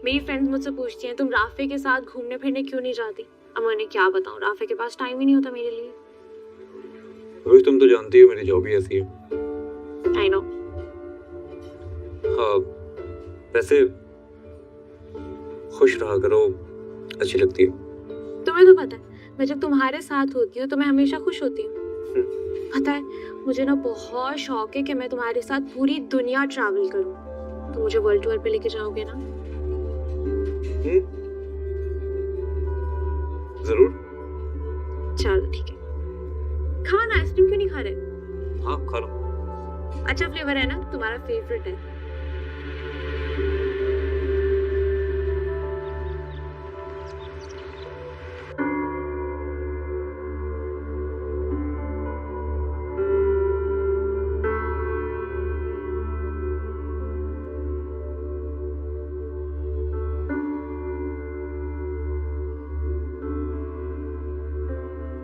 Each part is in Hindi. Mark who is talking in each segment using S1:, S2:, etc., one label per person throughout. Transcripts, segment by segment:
S1: मेरी फ्रेंड्स मुझसे पूछती हैं तुम राफे के साथ घूमने फिरने क्यों नहीं जाती। अब मैं उन्हें क्या बताऊं, राफे के पास टाइम ही नहीं होता मेरे लिए।
S2: रोज तुम तो जानती हो मेरी जॉब ही ऐसी है।
S1: I know.
S2: हाँ, वैसे खुश रहा करो, अच्छी लगती है।
S1: तुम्हें तो पता है मैं जब तुम्हारे साथ होती हूँ तो मैं हमेशा खुश होती हूँ। पता है मुझे ना बहुत शौक है कि मैं तुम्हारे साथ पूरी दुनिया ट्रैवल करूँ। तो मुझे वर्ल्ड टूर पे लेके जाओगे ना?
S2: जरूर।
S1: चलो ठीक है। खाओ ना, आइसक्रीम क्यों नहीं खा रहे?
S2: हाँ खा लो।
S1: अच्छा फ्लेवर है ना, तुम्हारा फेवरेट है।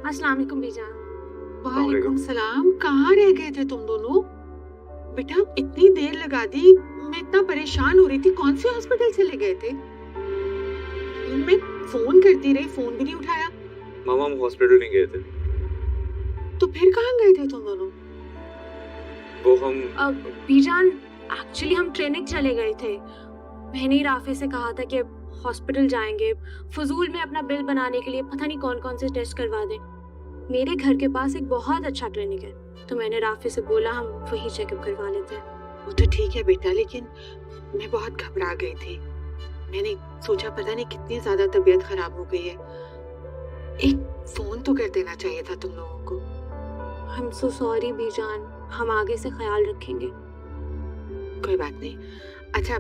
S1: अस्सलाम वालेकुम बीजान।
S3: वालेकुम सलाम। कहाँ रह गए थे तुम दोनों? बेटा इतनी देर लगा दी, मैं इतना परेशान हो रही थी। कौन से हॉस्पिटल चले गए थे? मैं फोन करती रही, फोन भी नहीं उठाया।
S2: मामा हम हॉस्पिटल नहीं गए थे।
S3: तो फिर कहाँ गए थे तुम दोनों?
S2: वो हम
S1: बीजान एक्चुअली हम क्लिनिक चले गए थे। मैंने ही राफे से कहा था कि हॉस्पिटल जाएंगे, फजूल में अपना बिल बनाने के लिए पता नहीं कौन कौन से टेस्ट करवा दें। मेरे घर के पास एक बहुत अच्छा क्लिनिक है, तो मैंने राफे से बोला हम वही चेकअप करवा लेते हैं।
S3: वो तो ठीक है बेटा, लेकिन मैं बहुत घबरा गई थी। मैंने सोचा पता नहीं कितनी ज्यादा तबीयत खराब हो गई है। एक फोन तो कर देना चाहिए था तुम लोगों को।
S1: आई एम सो सॉरी बीजान, हम आगे से ख्याल रखेंगे।
S3: कोई बात नहीं। अच्छा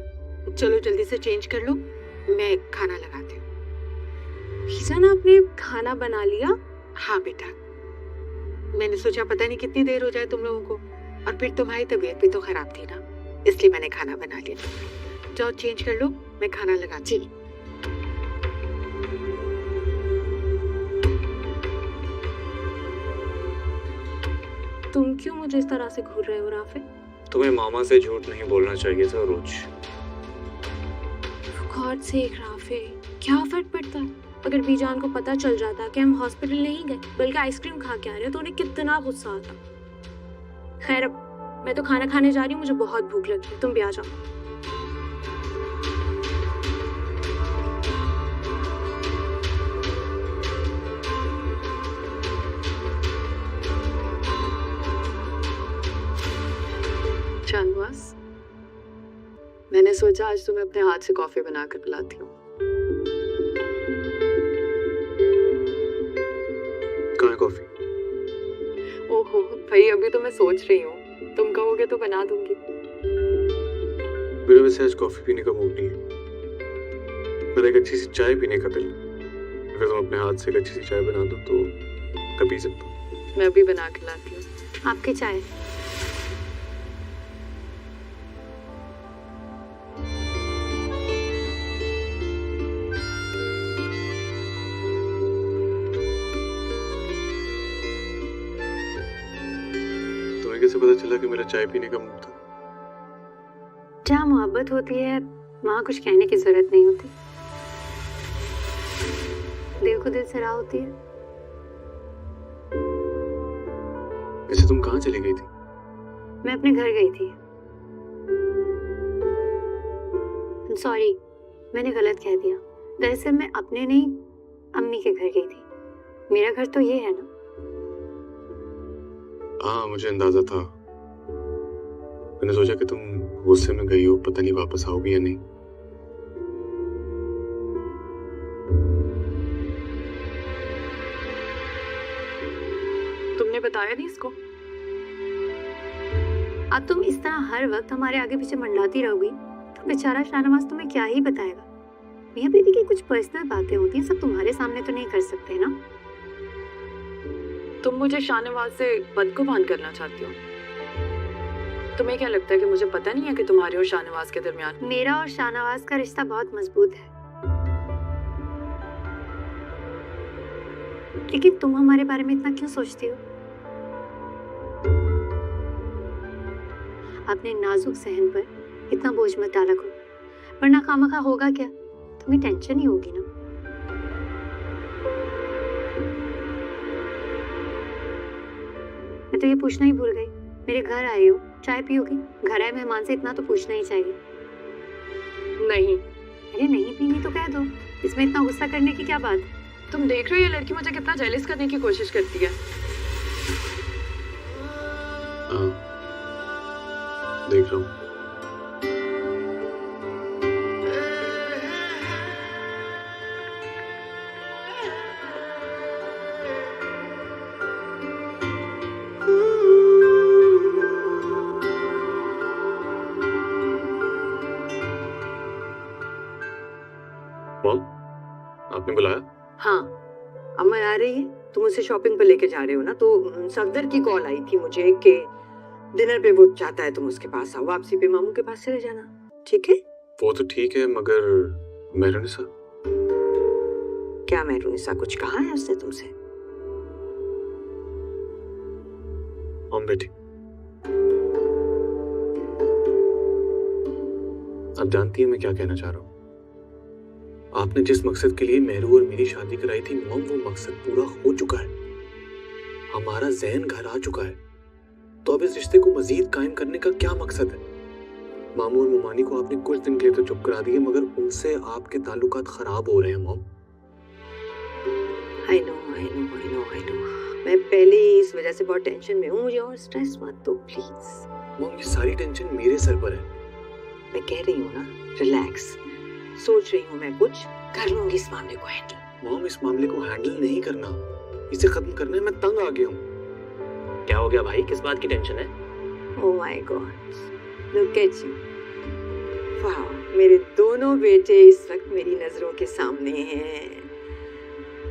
S3: चलो जल्दी से चेंज कर लो, मैं खाना लगाती हूँ।
S1: बीजान आपने खाना बना लिया?
S3: हाँ बेटा, मैंने सोचा पता नहीं कितनी देर हो जाए तुम लोगों को, और फिर तुम्हारी तबीयत भी तो खराब थी ना, इसलिए मैंने खाना बना लिया। जाओ चेंज कर लो, मैं खाना लगाती हूँ।
S1: तुम क्यों मुझे इस तरह से घूर रहे हो राफे?
S2: तुम्हें मामा से झूठ नहीं बोलना चाहिए था रोज।
S1: गॉड सेक राफे, क्या फर्क पड़ता है अगर बीजान को पता चल जाता कि हम हॉस्पिटल नहीं गए बल्कि आइसक्रीम खा के आ रहे हैं, तो उन्हें कितना गुस्सा आता। खैर अब मैं तो खाना खाने जा रही हूँ, मुझे बहुत भूख लगी है, तुम भी आ जाओ।
S4: शाहनवाज, मैंने सोचा आज तुम्हें अपने हाथ से कॉफी बनाकर पिलाती हूँ।
S2: कहाँ है कॉफी?
S4: ओहो भाई, अभी तो मैं सोच रही हूँ, तुम कहोगे तो बना दूंगी।
S2: मेरे वैसे आज कॉफी पीने का मूड नहीं है। मेरा एक अच्छी सी चाय पीने का दिल। अगर तुम अपने हाथ से एक अच्छी सी चाय बना दो तो मैं पी सकता हूँ।
S4: मैं अभी बना के लाती हूँ।
S1: आपकी चाय।
S2: तुम्हें कैसे पता चला कि मेरा चाय पीने का मूड था?
S1: जहाँ मोहब्बत होती है वहाँ कुछ कहने की जरूरत नहीं होती, दिल को दिल से राह होती है।
S2: वैसे तुम कहाँ चली गई थी?
S1: मैं अपने घर गई थी। सॉरी, मैंने गलत कह दिया। दरअसल मैं अपने नहीं, अम्मी के घर गई थी। मेरा घर तो ये है ना।
S2: हाँ मुझे अंदाजा था। मैंने सोचा कि तुम गुस्से में गई हो, पता नहीं वापस आओगी या नहीं।
S4: तुमने बताया नहीं इसको?
S1: अब तुम इस तरह हर वक्त हमारे आगे पीछे मंडलाती रहोगी तो बेचारा शाहनवाज तुम्हें क्या ही बताएगा। मियां बीवी की कुछ पर्सनल बातें होती हैं, सब तुम्हारे सामने तो नहीं कर सकते ना।
S4: तुम मुझे शाहनवाज से बदगुमान करना चाहती हो? तुम्हें क्या लगता है कि मुझे पता नहीं है कि तुम्हारे और शाहनवाज के दरमियान?
S1: मेरा और शाहनवाज का रिश्ता बहुत मजबूत है, लेकिन तुम हमारे बारे में इतना क्यों सोचती हो? अपने नाजुक सहन पर इतना बोझ मत डाला करो, वरना खामखा होगा क्या, तुम्हें टेंशन ही होगी ना। मैं तो ये पूछना ही भूल गई, मेरे घर आए हो, चाय पियोगी? घर आए मेहमान से इतना तो पूछना ही चाहिए।
S4: नहीं।
S1: अरे नहीं पीनी तो कह दो, इसमें इतना गुस्सा करने की क्या बात है?
S4: तुम देख रहे हो ये लड़की मुझे कितना जेलस करने की कोशिश करती है।
S2: हाँ, देख रहा हूँ। मॉम, आपने बुलाया?
S5: हाँ, अम्मा आ रही है। तुम उसे शॉपिंग पे लेके जा रहे हो ना, तो सफदर की कॉल आई थी मुझे कि डिनर पे वो चाहता है तुम उसके पास आओ, वापसी पे मामू के पास चले जाना, ठीक है?
S2: वो तो ठीक है, मगर मेहरुनिसा?
S5: क्या मेहरुनिसा, कुछ कहा है उसने तुमसे?
S2: मॉम बेटी, आप जानती हैं मैं क्या कहना चाह रहा हूँ। आपने जिस मकसद के लिए मेहरू और मेरी शादी कराई थी मॉम, वो मकसद पूरा हो चुका है। हमारा ज़हन घर आ चुका है, तो अब इस रिश्ते को मजीद कायम करने का क्या मकसद है? मामू और मुमानी को आपने कुछ दिन के लिए तो चुप करा दिए, मगर उनसे आपके ताल्लुकात खराब हो रहे हैं मॉम।
S5: I know. मैं पहले ही इस वजह से बहुत टेंशन में हूँ, मुझे और स्ट्रेस मत दो प्लीज।
S2: मॉम, ये सारी टेंशन मेरे सर पर है।
S5: मैं कह रही हूँ ना, रिलैक्स। सोच रही हूँ मैं कुछ कर लूंगी इस मामले को हैंडल।
S2: मॉम, इस मामले को हैंडल नहीं करना, इसे खत्म करना है। मैं तंग आ गया हूँ।
S6: क्या हो गया भाई, किस बात की टेंशन है?
S5: Oh my God, look at you. वाह, मेरे दोनों बेटे इस वक्त मेरी नजरों के सामने हैं।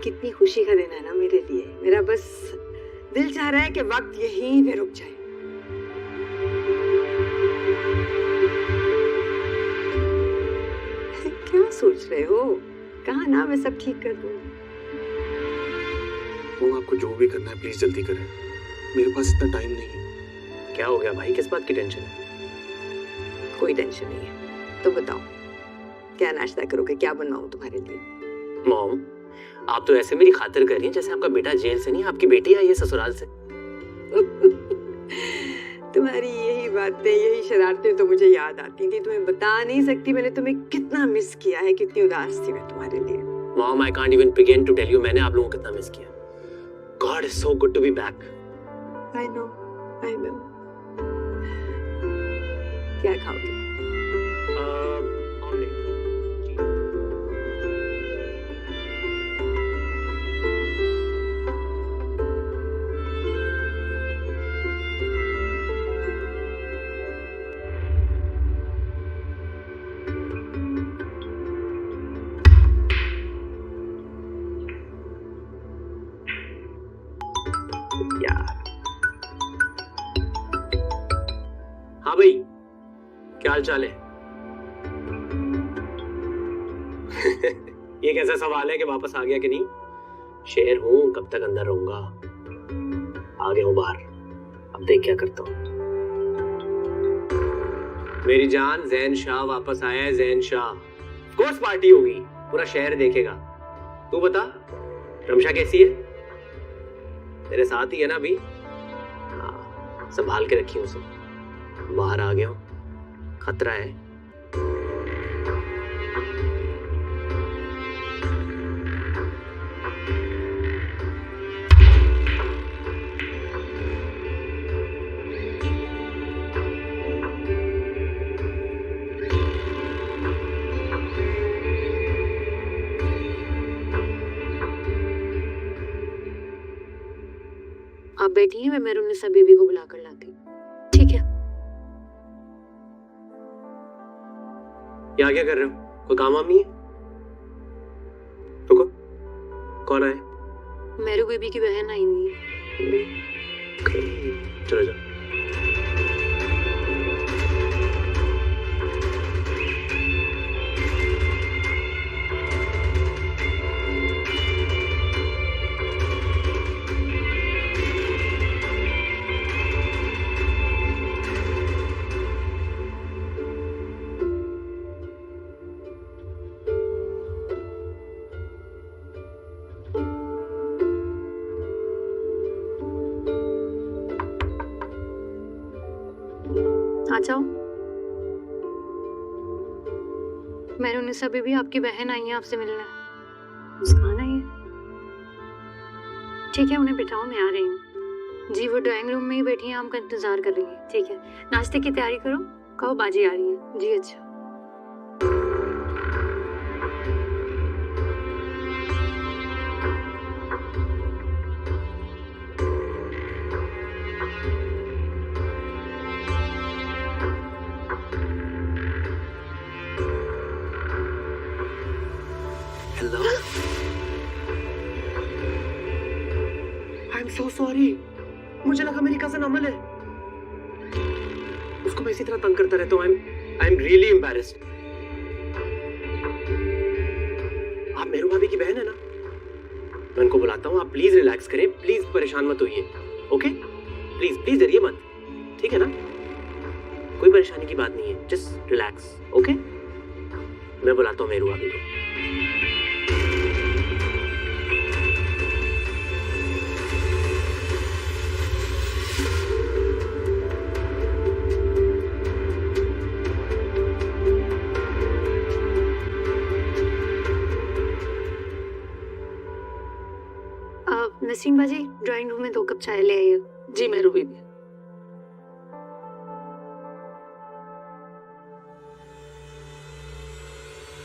S5: कितनी खुशी का दिन है ना मेरे लिए। मेरा बस दिल चाह रहा है कि वक्त यहीं पे रुक जाए। क्या सोच रहे हो? कहा ना मैं सब ठीक कर दूंगी।
S2: मॉम, आपको जो भी करना है प्लीज जल्दी करें, मेरे पास इतना टाइम नहीं है।
S6: क्या हो गया भाई, किस बात की टेंशन है?
S5: कोई टेंशन नहीं है। तो बताओ क्या नाश्ता करोगे, क्या बनवाऊं तुम्हारे लिए?
S6: मॉम, आप तो ऐसे मेरी खातिर कर रही हैं जैसे आपका बेटा जेल से नहीं, आपकी बेटी आई है ससुराल से।
S5: तुम्हारी यही बातें, यही शरारतें तो मुझे याद आती थी। तुम्हें बता नहीं सकती मैंने तुम्हें कितना मिस किया है, कितनी उदास थी मैं तुम्हारे लिए।
S6: Mom, I can't even begin to tell you मैंने आप लोगों को कितना मिस किया। God is so good to be back.
S5: I know. क्या खाओगे?
S6: हाँ भाई, क्या हाल चाल है? ये कैसा सवाल है कि वापस आ गया कि नहीं? शेर हूं, कब तक अंदर रहूंगा। आ गया हूं बाहर, अब देख क्या करता हूं। मेरी जान, जैन शाह वापस आया है। जैन शाह, कोर्स पार्टी होगी, पूरा शहर देखेगा। तू बता, रमशा कैसी है? तेरे साथ ही है ना अभी? हाँ, संभाल के रखी उसे। बाहर आ गया हूं, खतरा है।
S1: आप बैठिए, मैं मेहरुनिसा बीबी को बुला कर लाती हूँ। ठीक है।
S6: क्या क्या कर रहे हो? कोई काम वाम नहीं है? रुको, कौन आए?
S1: मेरू बेबी की बहन आई हुई है।
S6: चलो जाओ।
S7: जाओ। मेहरुन्निसा बीबी आपकी बहन आई है आपसे मिलने। मुस्कान आई है? ठीक है, उन्हें बिठाओ, मैं आ रही हूँ। जी वो ड्राइंग रूम में ही बैठी हैं, आपका इंतजार कर रही है। ठीक है, नाश्ते की तैयारी करो, कहो बाजी आ रही है। जी अच्छा।
S6: Hello, I am so sorry. मुझे लगा मेरी कजन अमल है, उसको मैं इसी तरह तंग करता रहता हूँ। I am really embarrassed. आप मेरू भाभी की बहन है ना? मैं उनको बुलाता हूँ, आप प्लीज रिलैक्स करें, प्लीज परेशान मत होइए। ओके, प्लीज प्लीज डरिए मत, ठीक है ना? कोई परेशानी की बात नहीं है, जस्ट रिलैक्स। ओके, मैं बुलाता हूँ मेरू भाभी को।
S7: नसीम बाजी, ड्राइंग रूम में 2 कप चाय ले आइए।
S4: जी मेरू बीबी।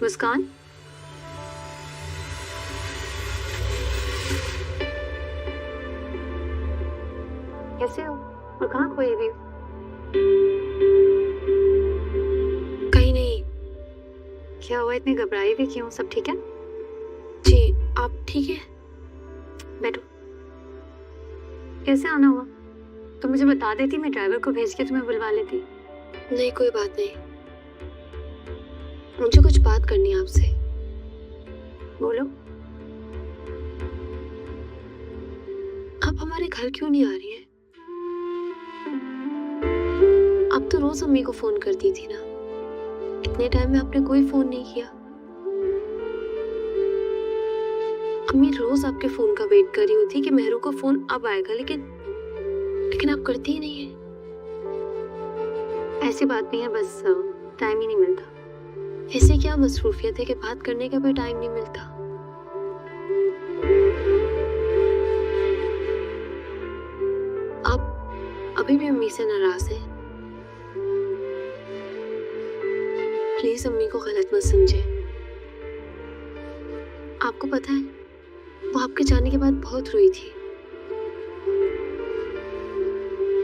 S7: मुस्कान, कैसे हो और कहाँ खोई हुई हो?
S1: कहीं नहीं।
S7: क्या हुआ, इतनी घबराई हुई क्यों? सब ठीक है?
S1: जी आप ठीक है?
S7: बैठो। कैसे आना हुआ? तो मुझे बता देती, मैं ड्राइवर को भेज के तुम्हें बुलवा लेती।
S1: नहीं कोई बात नहीं, मुझे कुछ बात करनी है आपसे।
S7: बोलो।
S1: आप हमारे घर क्यों नहीं आ रही हैं? आप तो रोज अम्मी को फोन करती थी ना, इतने टाइम में आपने कोई फोन नहीं किया। अम्मी रोज आपके फोन का वेट कर रही होती कि मेहरू को फोन अब आएगा, लेकिन आप करती ही नहीं है।
S7: ऐसी बात नहीं है, बस टाइम ही नहीं मिलता।
S1: ऐसे क्या मसरूफियत है कि बात करने का भी टाइम नहीं मिलता? आप अभी भी अम्मी से नाराज हैं? प्लीज अम्मी को गलत मत समझे। आपको पता है वो आपके जाने के बाद बहुत रोई थी,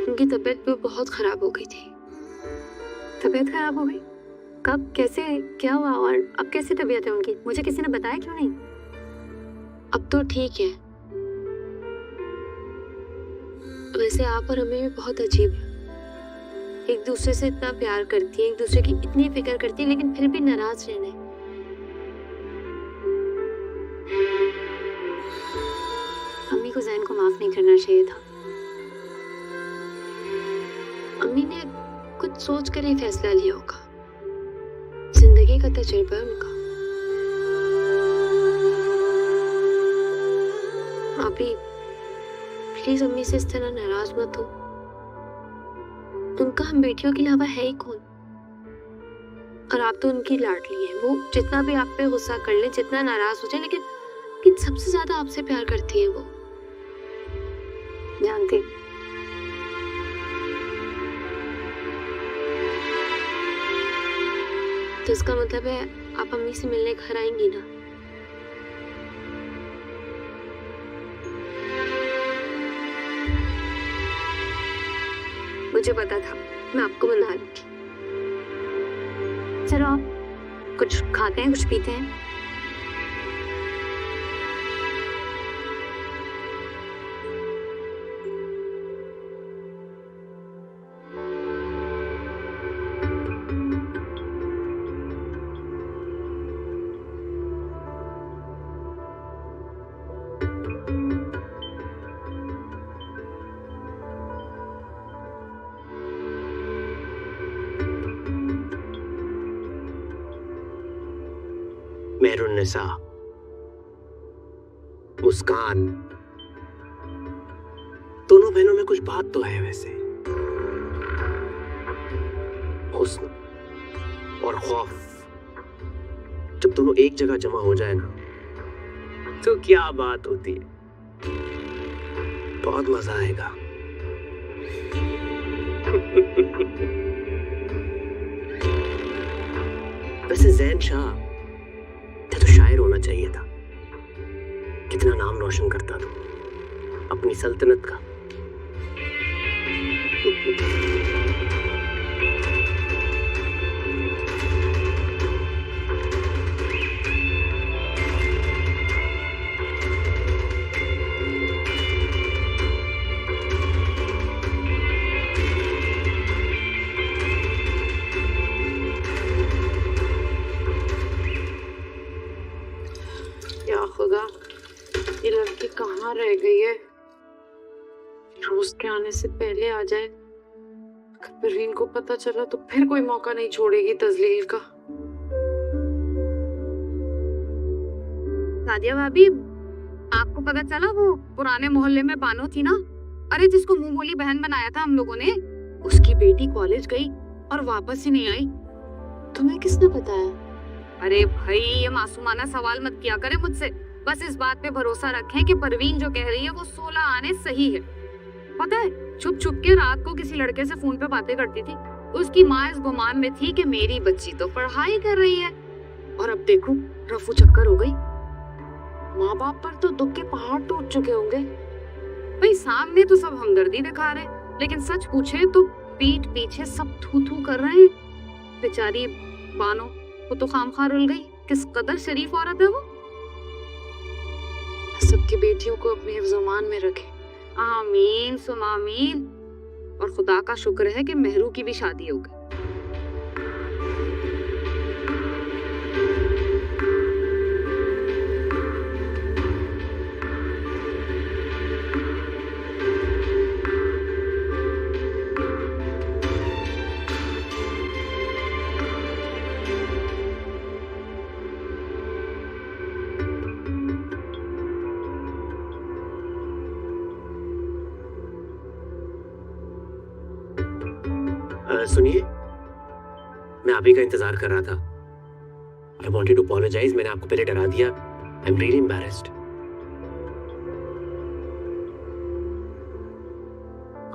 S1: उनकी तबीयत भी बहुत खराब हो गई थी।
S7: तबीयत खराब हो गई? कब, कैसे, क्या हुआ और अब कैसी तबीयत है उनकी? मुझे किसी ने बताया क्यों नहीं?
S1: अब तो ठीक है। वैसे आप और अम्मी भी बहुत अजीब है, एक दूसरे से इतना प्यार करती है, एक दूसरे की इतनी फिक्र करती है, लेकिन फिर भी नाराज रहना है।
S7: अम्मी को जैन को माफ नहीं करना चाहिए था।
S1: अम्मी ने कुछ सोच कर ही फैसला लिया होगा, जिंदगी का तजुर्बा है उनका। आप भी प्लीज अम्मी से इस तरह नाराज मत हो। उनका हम बेटियों के अलावा है ही कौन? और आप तो उनकी लाडली हैं। वो जितना भी आप पे गुस्सा कर ले, जितना नाराज हो जाए, लेकिन सबसे ज्यादा आपसे प्यार करती है वो।
S7: जानती।
S1: तो इसका मतलब है आप अम्मी से मिलने घर आएंगी ना?
S7: मुझे पता था, मैं आपको मना लूंगी। चलो आप कुछ खाते हैं, कुछ पीते हैं।
S6: मेहरुन्निसा, मुस्कान, दोनों बहनों में कुछ बात तो है वैसे। हुस्न और खौफ जब दोनों एक जगह जमा हो जाए ना, तो क्या बात होती है। बहुत मजा आएगा। वैसे ज़ैन शाह तो शायर होना चाहिए था। कितना नाम रोशन करता था अपनी सल्तनत का।
S3: या खुदा, ये लड़की कहाँ रह गई है? रोज के आने से पहले आ जाए। अगर परवीन को पता चला तो फिर कोई मौका नहीं छोड़ेगी तजलील का।
S7: सादिया भाभी, आपको पता चला वो पुराने मोहल्ले में बानो थी ना? अरे जिसको मुंह बोली बहन बनाया था हम लोगों ने, उसकी बेटी कॉलेज गई और वापस ही नहीं आई।
S1: तुम्हें किसने बताया?
S7: अरे भाई, ये मासूमाना सवाल मत किया करे मुझसे। बस इस बात पे भरोसा रखें कि परवीन जो कह रही है वो 16 आने सही है। पता है, छुप छुप के रात को किसी लड़के से फोन पे बातें करती थी। उसकी माँ इस गुमान में थी कि मेरी बच्ची तो पढ़ाई कर रही है, और अब देखो रफू चक्कर हो गई।
S1: माँ बाप पर तो दुख के पहाड़ टूट चुके होंगे।
S7: भाई सामने तो सब हमदर्दी दिखा रहे, लेकिन सच पूछे तो पीठ पीछे सब थू थू कर रहे हैं। बेचारी बानो, वो तो खामखा रुल गई। किस कदर शरीफ औरत है वो।
S3: सबकी बेटियों को अपने हिफ्ज़-ओ-मान में रखे।
S7: आमीन सुम आमीन। और खुदा का शुक्र है कि मेहरू की भी शादी हो गई।
S6: सुनिए, मैं आप ही का इंतजार कर रहा था। I wanted to apologize, मैंने आपको पहले डरा दिया। I'm really embarrassed.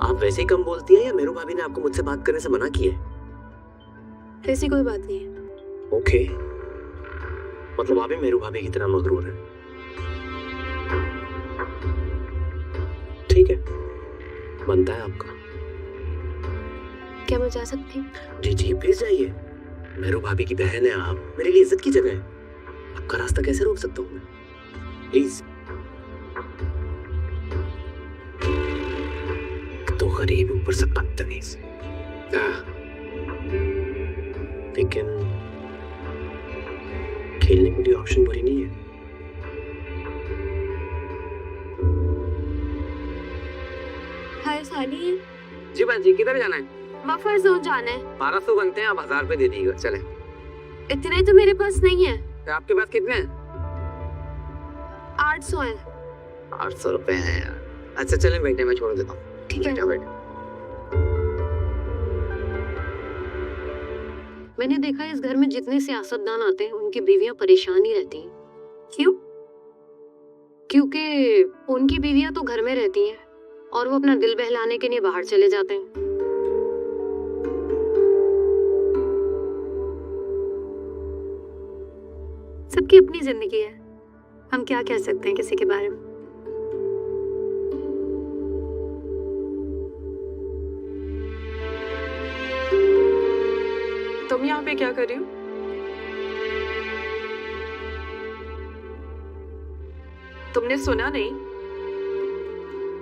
S6: आप वैसे ही कम बोलती हैं या मेरू भाभी ने आपको मुझसे बात करने से मना किया है?
S1: ऐसी कोई बात नहीं है।
S6: ओके, मतलब आप भी मेरू भाभी की तरह मगरूर हैं। ठीक है, बनता है आपका।
S1: क्या मैं जा सकती हूँ?
S6: जी जी, प्लीज जाइए। मेरू भाभी की बहन है आप, मेरे लिए इज्जत की जगह है। आपका रास्ता कैसे रोक सकता हूँ मैं? प्लीज। तो गरीब, ऊपर से बदतमीज। लेकिन खेलने के लिए ऑप्शन बुरी नहीं है।
S1: हाय सानी,
S6: जी बाजी, किधर जाना है?
S1: मफर जोन जाना है।
S6: 1200 बनते हैं, आप 1000 रुपए दे दीजिएगा। चले।
S1: इतने तो मेरे पास नहीं है।
S6: तो आपके पास कितने हैं?
S1: 800 है।
S6: 800 रुपए हैं यार। अच्छा चलें, बैठे, मैं छोड़ देता हूँ।
S1: ठीक है।
S6: बैठे।
S7: मैंने देखा है इस घर में जितने सियासतदान आते हैं उनकी बीवियां परेशान ही रहती हैं। क्यों? क्योंकि उनकी बीवियां तो घर में रहती हैं और वो अपना दिल बहलाने के लिए बाहर चले जाते हैं। सबकी अपनी जिंदगी है, हम क्या कह सकते हैं किसी के बारे में।
S4: तुम यहाँ पे क्या कर रही हो? तुमने सुना नहीं?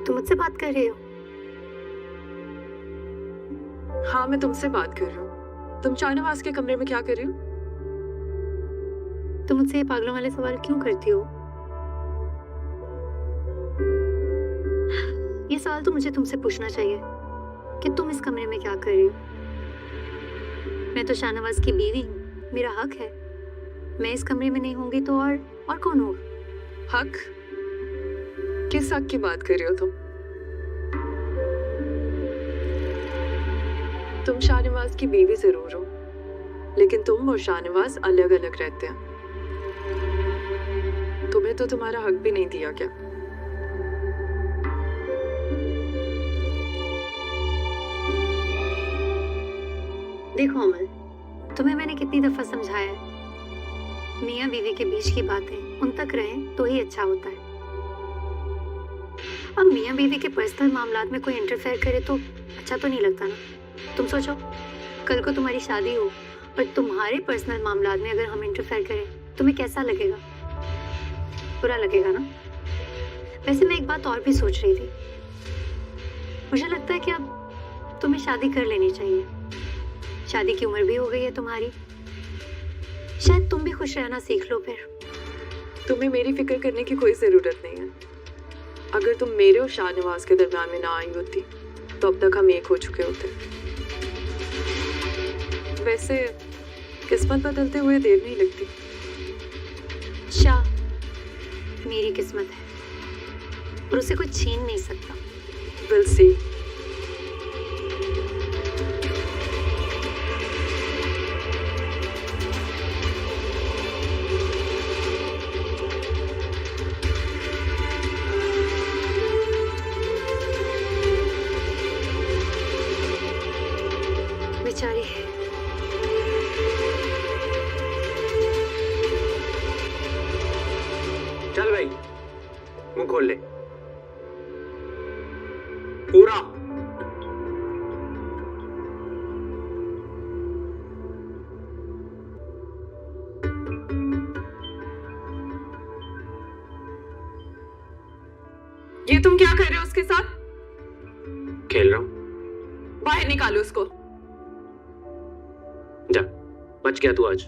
S7: तुम मुझसे बात कर रही हो?
S4: हाँ, मैं तुमसे बात कर रही हूँ। तुम शाहनवाज के कमरे में क्या कर रही हो?
S7: तुम मुझसे ये पागलों वाले सवाल क्यों करती हो? ये सवाल तो मुझे तुमसे पूछना चाहिए कि तुम इस कमरे में क्या कर रही हो। मैं तो शाहनवाज की बीवी हूँ, मेरा हक है। मैं इस कमरे में नहीं होंगी तो और कौन होगा?
S4: हक? किस हक की बात कर रही हो तुम? तुम शाहनवाज की बीवी जरूर हो, लेकिन तुम और शाहनवाज अलग अलग रहते हैं। तुम्हें तो तुम्हारा हक भी नहीं दिया क्या?
S8: देखो अमल, तुम्हें मैंने कितनी दफा समझाया है, मियाँ बीवी के बीच की बातें उन तक रहें तो ही अच्छा होता है। अब मियाँ बीवी के पर्सनल मामलात में कोई इंटरफेयर करे तो अच्छा तो नहीं लगता ना। तुम सोचो, कल को तुम्हारी शादी हो और तुम्हारे पर्सनल मामलात में अगर हम इंटरफेयर करें, तुम्हें कैसा लगेगा? बुरा लगेगा ना। वैसे मैं एक बात और भी सोच रही थी, मुझे लगता है कि अब तुम्हें शादी कर लेनी चाहिए। शादी की उम्र भी हो गई है तुम्हारी, शायद तुम भी खुश रहना सीख लो फिर।
S4: तुम्हें मेरी फिक्र करने की कोई जरूरत नहीं है। अगर तुम मेरे और शाहनवाज के दरमियान में ना आई होती तो अब तक हम एक हो चुके होते। वैसे किस्मत बदलते हुए देर नहीं लगती।
S8: शाह मेरी किस्मत है और उसे कोई छीन नहीं सकता।
S4: Will see.
S8: बेचारी।
S6: चल भाई, मुंह खोल ले पूरा।
S4: ये तुम क्या कर रहे हो उसके साथ?
S6: खेल रहा हूं।
S4: बाहर निकालो उसको।
S6: जा, बच गया तू आज।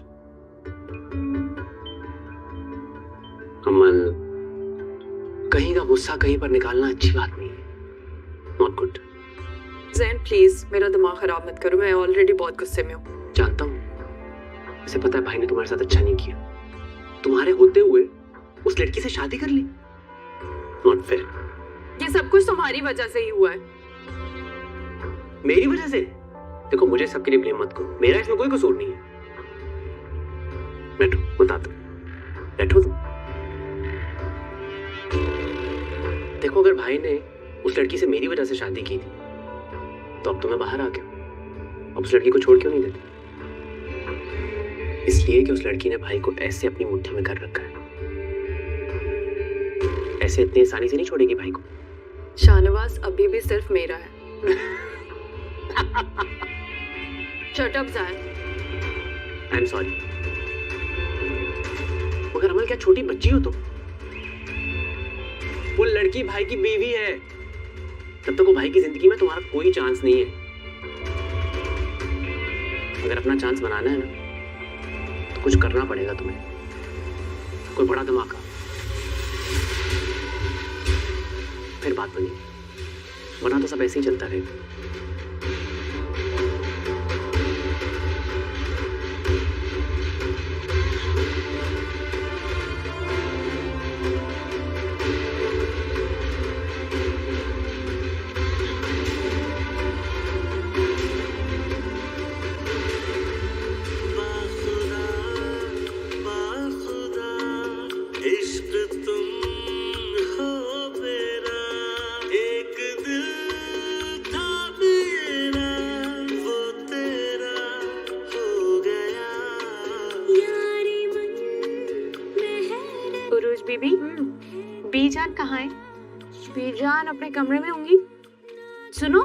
S6: अमल, कहीं का गुस्सा कहीं पर निकालना अच्छी बात नहीं है। Not good.
S4: जैन प्लीज मेरा दिमाग खराब मत करो, मैं ऑलरेडी बहुत गुस्से में हूँ।
S6: जानता हूँ, मुझे पता है भाई ने तुम्हारे साथ अच्छा नहीं किया। तुम्हारे होते हुए उस लड़की से शादी कर ली। Not fair.
S4: ये सब कुछ तुम्हारी वजह से ही हुआ है।
S6: मेरी वजह से? देखो, मुझे सबके लिए ब्लेम मत करो, मेरा इसमें कोई कसूर नहीं है। बैठो, बताता हूं। बैठो तुम। देखो, अगर भाई ने उस लड़की से मेरी वजह से शादी की थी तो अब तो मैं बाहर आ गया। अब उस लड़की को छोड़ क्यों नहीं देते? इसलिए कि उस लड़की ने भाई को ऐसे अपनी मुट्ठी में कर रखा है। ऐसे इतनी आसानी से नहीं छोड़ेगी भाई को।
S4: शाहनवाज अभी भी सिर्फ मेरा है। Shut up Jain.
S6: I am sorry. मगर अमल, क्या छोटी बच्ची हो तुम? वो लड़की भाई की बीवी है। तब तक वो भाई की जिंदगी में तुम्हारा कोई चांस नहीं है। अगर अपना चांस बनाना है ना तो कुछ करना पड़ेगा तुम्हें, कोई बड़ा धमाका, फिर बात बनी। वरना तो सब ऐसे ही चलता रहेगा।
S1: बीबी,
S8: बीजान कहाँ है?
S1: बीजान अपने कमरे में होंगी। सुनो,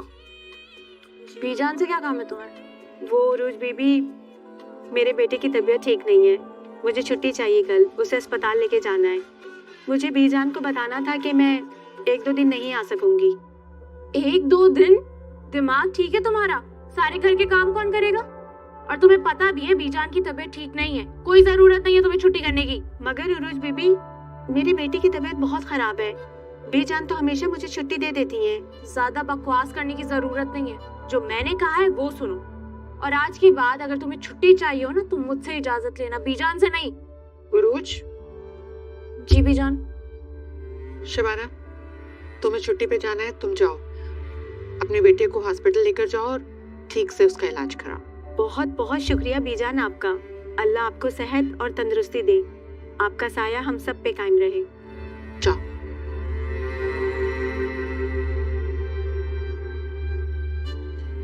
S1: बीजान से क्या काम है तुम्हें? वो उरूज बीबी, मेरे बेटे की तबीयत ठीक नहीं है, मुझे छुट्टी चाहिए कल, उसे अस्पताल लेके जाना है। मुझे बीजान को बताना था कि मैं 1-2 दिन नहीं आ सकूंगी। 1-2 दिन? दिमाग ठीक है तुम्हारा? सारे घर के काम कौन करेगा? और तुम्हें पता भी है बीजान की तबीयत ठीक नहीं है, कोई जरूरत नहीं है तुम्हें छुट्टी करने की।
S8: मगर उरूज बीबी, मेरी बेटी की तबीयत बहुत खराब है, बीजान तो हमेशा मुझे छुट्टी दे देती है।
S1: ज्यादा बकवास करने की जरूरत नहीं है, जो मैंने कहा है वो सुनो। और आज के बाद अगर तुम्हें छुट्टी चाहिए हो ना, तुम मुझसे इजाजत लेना, बीजान से नहीं।
S3: उरूज।
S1: जी बीजान।
S3: शबाना, तुम्हें छुट्टी पे जाना है, तुम जाओ, अपने बेटे को हॉस्पिटल लेकर जाओ और ठीक से उसका इलाज कराओ।
S1: बहुत बहुत शुक्रिया बीजान आपका। अल्लाह आपको सेहत और तंदुरुस्ती दे। आपका साया हम सब पे कायम रहे।
S3: जाओ।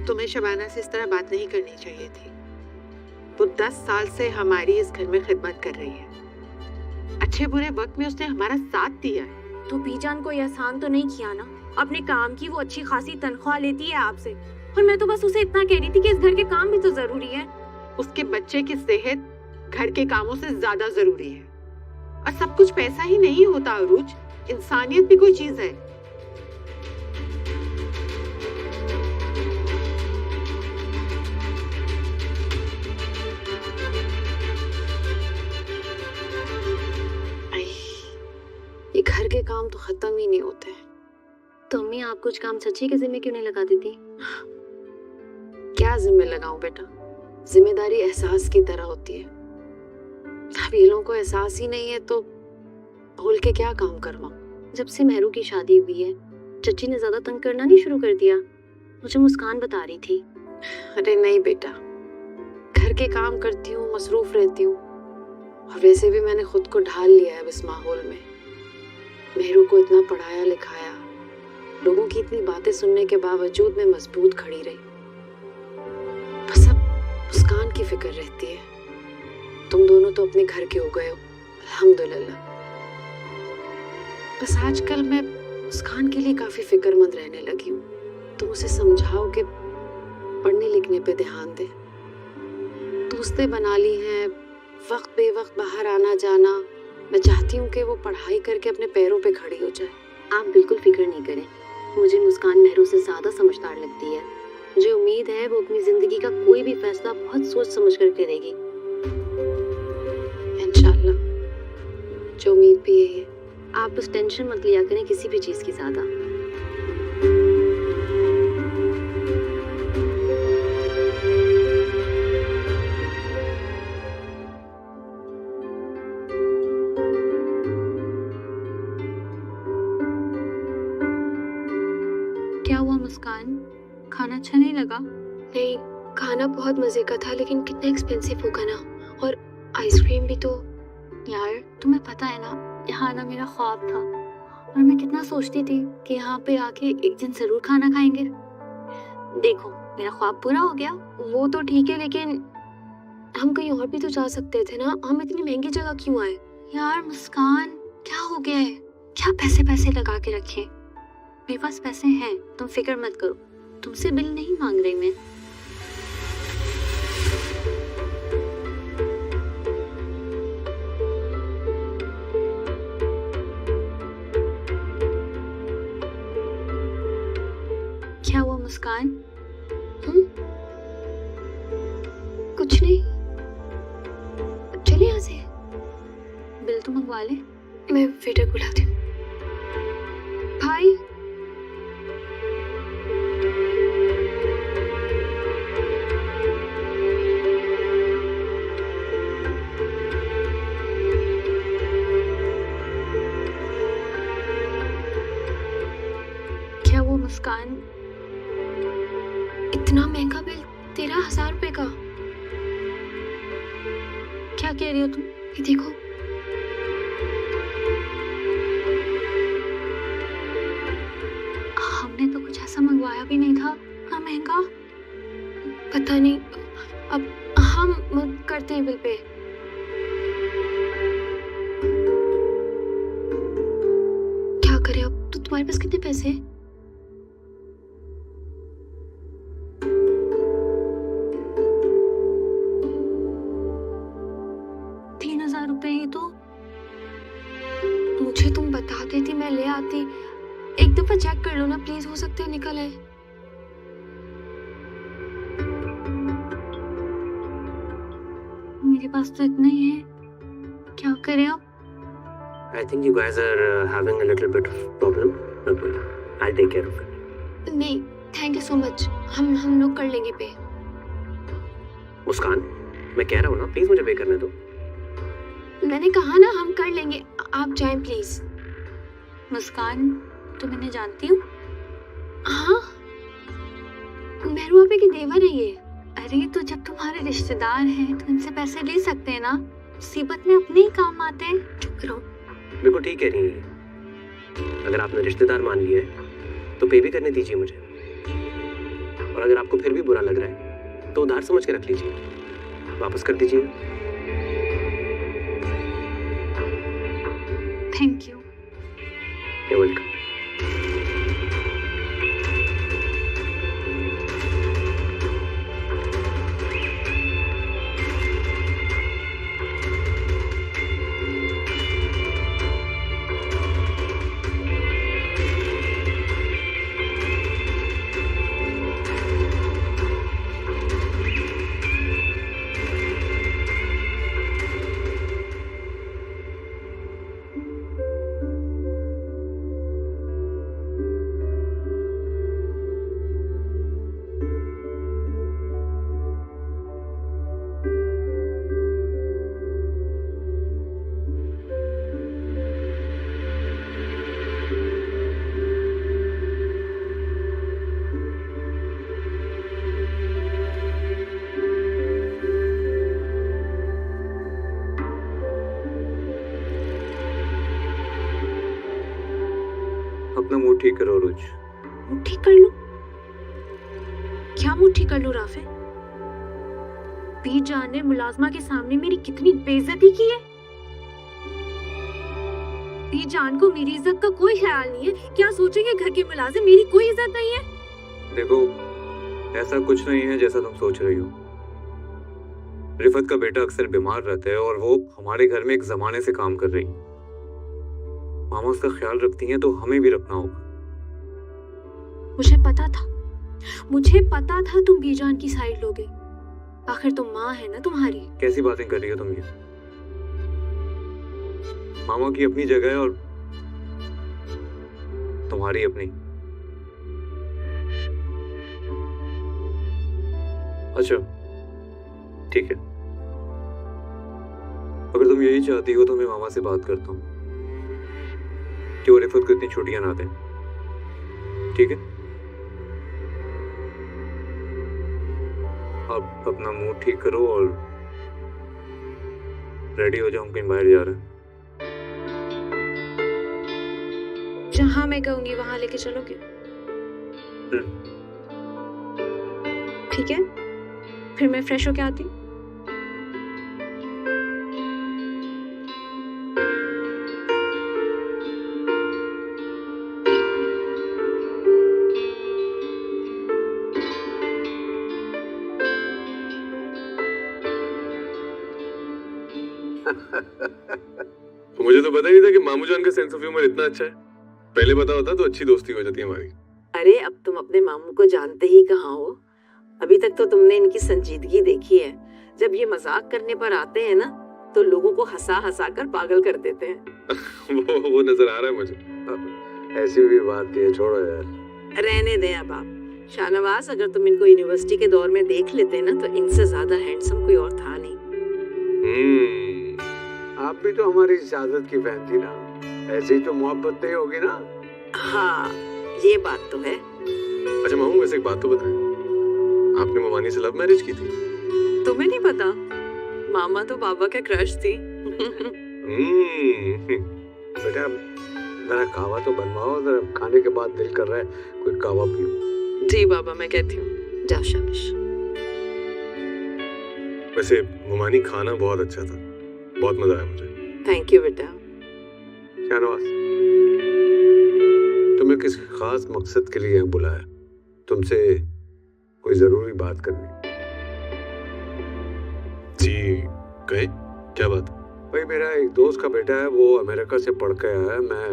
S3: तुम्हें शबाना से इस तरह बात नहीं करनी चाहिए थी। वो 10 साल से हमारी इस घर में खिदमत कर रही है। अच्छे बुरे वक्त में उसने हमारा साथ दिया है।
S1: तो बीजान को एहसान तो नहीं किया ना? अपने काम की वो अच्छी खासी तनख्वाह लेती है आपसे, और मैं तो बस उसे इतना कह रही थी कि इस घर के काम भी तो जरूरी है।
S3: उसके बच्चे की सेहत घर के कामों से ज्यादा जरूरी है। और सब कुछ पैसा ही नहीं होता अरूज, इंसानियत भी कोई चीज है।
S4: ये घर के काम तो खत्म ही नहीं होते।
S8: तो अम्मी आप कुछ काम सच्ची के जिम्मे क्यों नहीं लगा देती?
S4: क्या जिम्मे लगाऊं बेटा? जिम्मेदारी एहसास की तरह होती है। अब ये लोगों को एहसास ही नहीं है तो भूल के क्या काम करवाऊं?
S8: जब से मेहरू की शादी हुई है चच्ची ने ज्यादा तंग करना नहीं शुरू कर दिया? मुझे मुस्कान बता रही थी।
S4: अरे नहीं बेटा, घर के काम करती हूँ, मसरूफ रहती हूँ, और वैसे भी मैंने खुद को ढाल लिया है इस माहौल में। मेहरू को इतना पढ़ाया लिखाया, लोगों की इतनी बातें सुनने के बावजूद मैं मजबूत खड़ी रही। बस अब मुस्कान की फिक्र रहती है। तुम दोनों तो अपने घर के हो गए हो, अल्हम्दुलिल्लाह। बस आजकल मैं मुस्कान के लिए काफी फिक्रमंद रहने लगी हूँ। तुम उसे समझाओ कि पढ़ने लिखने पे ध्यान दे। दोस्तें बना ली हैं, वक्त बेवक्त बाहर आना जाना। मैं चाहती हूँ कि वो पढ़ाई करके अपने पैरों पे खड़ी हो जाए।
S8: आप बिल्कुल फिक्र नहीं करें, मुझे मुस्कान मेहरू से ज्यादा समझदार लगती है। मुझे उम्मीद है वो अपनी जिंदगी का कोई भी फैसला बहुत सोच समझ कर करेगी।
S4: इंशाल्लाह, जो उम्मीद भी यही है।
S8: आप बस टेंशन मत लिया करें किसी भी चीज की ज्यादा।
S1: क्या हुआ मुस्कान? खाना अच्छा नहीं लगा?
S8: नहीं, खाना बहुत मजे का था लेकिन कितना एक्सपेंसिव होगा ना, और आइसक्रीम भी तो।
S1: यार तुम्हें पता है ना, यहाँ आना मेरा ख्वाब था, और मैं कितना सोचती थी कि यहाँ पे आके एक दिन जरूर खाना खाएंगे। देखो मेरा ख्वाब पूरा हो गया। वो तो ठीक है, लेकिन
S8: हम कहीं और भी तो जा सकते थे ना। हम इतनी महंगी जगह क्यों आए?
S1: यार मुस्कान क्या हो गया है? क्या पैसे पैसे लगा के रखे? मेरे पास पैसे हैं, तुम फिक्र मत करो। तुमसे बिल नहीं मांग रही मैं। क्या हुआ मुस्कान?
S8: कुछ नहीं, चलिए यहाँ से।
S1: बिल तो मंगवा ले।
S8: मैं वेटर बुलाती हूँ।
S1: भाई क्या वो मुस्कान?
S8: इतना महंगा बिल, 13,000 रुपए का।
S1: क्या कह रही हो तुम?
S8: ये देखो,
S1: हमने तो कुछ ऐसा मंगवाया भी नहीं था। इतना महंगा।
S8: पता नहीं। अब हम करते हैं बिल पे। क्या करें अब? तो तुम्हारे पास कितने पैसे हैं?
S1: ₹3,000 ही तो।
S8: मुझे तुम बता देती, मैं ले आती। एक दफा चेक कर लो ना प्लीज, हो सकता है निकल आए।
S1: मेरे पास तो इतने ही है, क्या करें अब?
S6: I think you guys are having a little bit of problem. Don't worry, I'll take care of it.
S8: नहीं, थैंक यू सो मच। हम लोग कर लेंगे पे।
S6: मुस्कान, मैं कह रहा हूँ ना, प्लीज मुझे पे करने दो।
S8: मैंने कहा ना हम कर लेंगे, आप जाएं प्लीज।
S1: मुस्कान तुम इन्हें जानती हो?
S8: हाँ, मेहरू आपे की देवर है ये। अरे तो जब तुम्हारे रिश्तेदार हैं तो इनसे पैसे ले सकते हैं ना, मुसीबत में अपने ही काम आते हैं। चुप करो।
S6: बिल्कुल ठीक कह रही है। अगर आपने रिश्तेदार मान लिया है तो पे भी करने दीजिए मुझे, और अगर आपको फिर भी बुरा लग रहा है तो उधार समझ के रख लीजिए, वापस कर दीजिए।
S8: Thank you.
S6: You're welcome. अपना मूड ठीक करो रुच।
S1: मुँह ठीक कर लूं? क्या मुँह ठीक कर लूं राफे? बीजान ने मुलाजमा के सामने मेरी कितनी बेइज्जती की है। बीजान को मेरी इज्जत का कोई ख्याल नहीं है। क्या सोचेंगे घर के मुलाजिम, मेरी कोई इज्जत नहीं है।
S2: देखो, ऐसा कुछ नहीं है जैसा तुम सोच रही हो। रिफत का बेटा अक्सर बीमार रहता है और वो हमारे घर में एक जमाने से काम कर रही है। मामा उसका ख्याल रखती हैं तो हमें भी रखना होगा।
S1: मुझे पता था तुम बीजान की साइड लोगे। आखिर तुम माँ है ना तुम्हारी।
S2: कैसी बातें कर रही हो तुम ये? मामा की अपनी जगह है और तुम्हारी अपनी। अच्छा ठीक है, अगर तुम यही चाहती हो तो मैं मामा से बात करता हूँ कि वो रिफत को इतनी छुट्टियां ना दें। ठीक है, अब अपना मूड ठीक करो और रेडी हो जाओ, कहीं बाहर जा रहे हैं।
S1: जहाँ मैं कहूंगी वहां लेके चलोगे? ठीक है, फिर मैं फ्रेश होके आती हूँ।
S2: मुझे तो पता ही नहीं था कि मामू जान का सेंस ऑफ ह्यूमर इतना अच्छा है। पहले पता होता तो अच्छी दोस्ती हो जाती हमारी।
S5: अरे अब तुम अपने मामू को जानते ही कहाँ हो। अभी तक तो तुमने इनकी संजीदगी देखी है। जब ये मजाक करने पर आते हैं ना तो लोगों को हंसा हंसा कर पागल कर देते हैं।
S2: वो नजर आ रहा है मुझे। ऐसी भी बात नहीं है, छोड़ो यार।
S5: रहने दें अब आप। शाहनवाज, अगर तुम इनको यूनिवर्सिटी के दौर में देख लेते ना तो इनसे ज्यादा हैंडसम कोई और था नहीं।
S9: आप भी तो हमारी इजाजत की फैन थी ना, ऐसे ही तो मोहब्बत नहीं होगी ना।
S5: हाँ ये बात तो है।
S2: अच्छा मामू, वैसे एक बात तो बताएं, आपने ममानी से लव मैरिज की थी?
S5: तुम्हें नहीं पता? मामा तो बाबा के क्रश थी।
S9: बेटा जरा कहवा तो बनवाओ, जरा खाने के बाद दिल कर रहा है कोई कहवा पियो।
S5: जी बाबा, मैं कहती हूँ। जाओ शाबाश।
S2: वैसे ममानी खाना बहुत अच्छा था, बहुत मजा आया मुझे।
S5: थैंक यू बेटा।
S9: शाहनवाज, तुम्हें किसी खास मकसद के लिए बुलाया? तुमसे कोई जरूरी बात करनी।
S2: जी कहे, क्या बात?
S9: भाई मेरा एक दोस्त का बेटा है, वो अमेरिका से पढ़ के आया है। मैं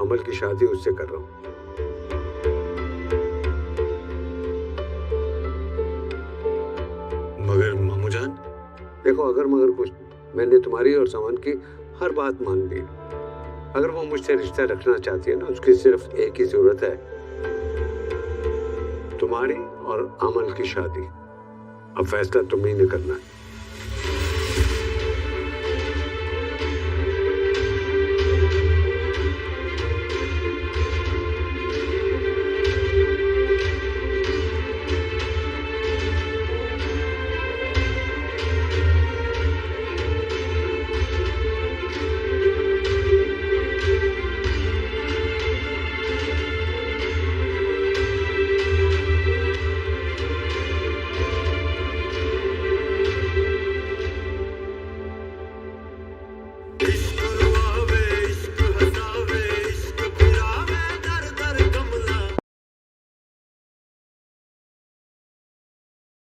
S9: अमल की शादी उससे कर रहा हूँ।
S2: मगर मामू जान।
S9: देखो अगर मगर कुछ, मैंने तुम्हारी और सामान की हर बात मान ली। अगर वो मुझसे रिश्ता रखना चाहती है ना, उसकी सिर्फ एक ही जरूरत है, तुम्हारी और अमल की शादी। अब फैसला तुम्ही ने करना है।